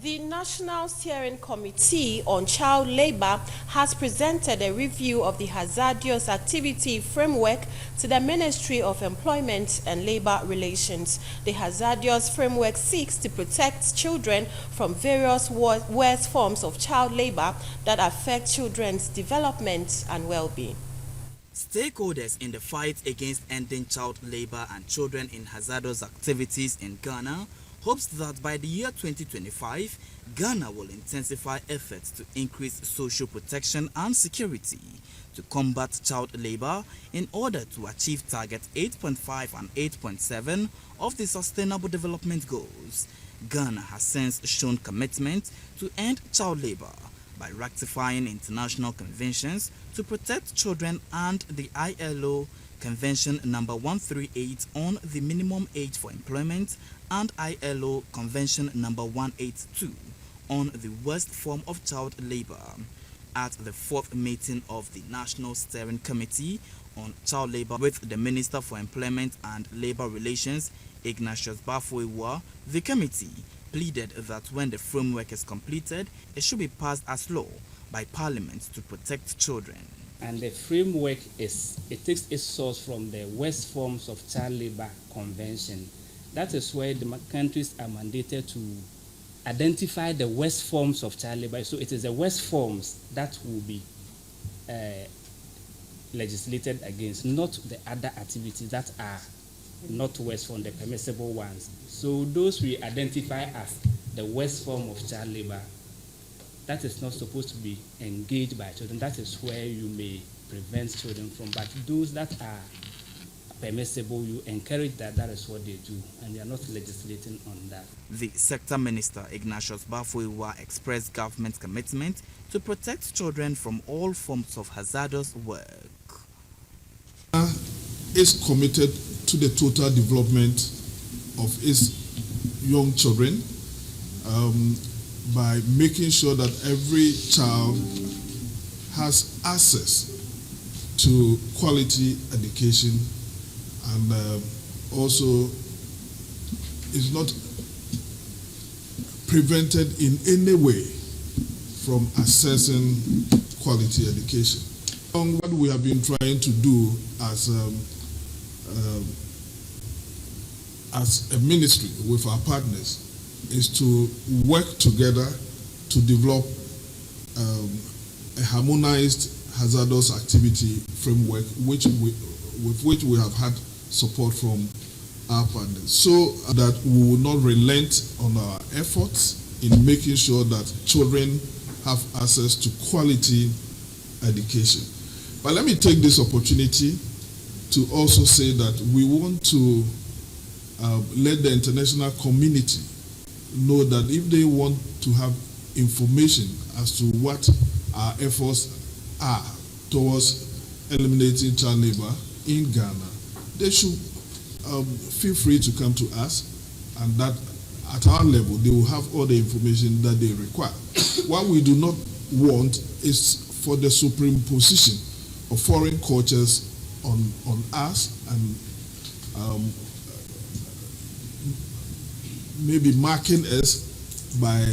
The National Steering Committee on Child Labor has presented a review of the Hazadrous activity framework to the Ministry of Employment and Labor Relations. The Hazadrous framework seeks to protect children from various worst forms of child labor that affect children's development and well-being. Stakeholders in the fight against ending child labor and children in hazardous activities in Ghana hopes that by the year 2025, Ghana will intensify efforts to increase social protection and security to combat child labor in order to achieve target 8.5 and 8.7 of the Sustainable Development Goals. Ghana has since shown commitment to end child labor by ratifying international conventions to protect children and the ILO Convention number 138 on the minimum age for employment and ILO Convention number 182 on the worst form of child labor. At the fourth meeting of the National Steering Committee on Child Labor with the Minister for Employment and Labor Relations, Ignatius Bafoiwa, the committee pleaded that when the framework is completed, it should be passed as law by Parliament to protect children. And the framework takes its source from the Worst Forms of Child Labor Convention. That is where the countries are mandated to identify the worst forms of child labor. So it is the worst forms that will be legislated against, not the other activities that are not worse from the permissible ones. So those we identify as the worst form of child labor, that is not supposed to be engaged by children. That is where you may prevent children from. But those that are permissible, you encourage that. That is what they do, and they are not legislating on that. The sector minister, Ignatius Bafoiwa, expressed government's commitment to protect children from all forms of hazardous work. Is committed to the total development of its young children by making sure that every child has access to quality education and also is not prevented in any way from accessing quality education. What we have been trying to do as a ministry with our partners is to work together to develop a harmonized hazardous activity framework with which we have had support from our partners, so that we will not relent on our efforts in making sure that children have access to quality education. But let me take this opportunity to also say that we want to let the international community know that if they want to have information as to what our efforts are towards eliminating child labor in Ghana, they should feel free to come to us, and that at our level they will have all the information that they require. What we do not want is for the superimposition of foreign cultures on us and maybe marking us by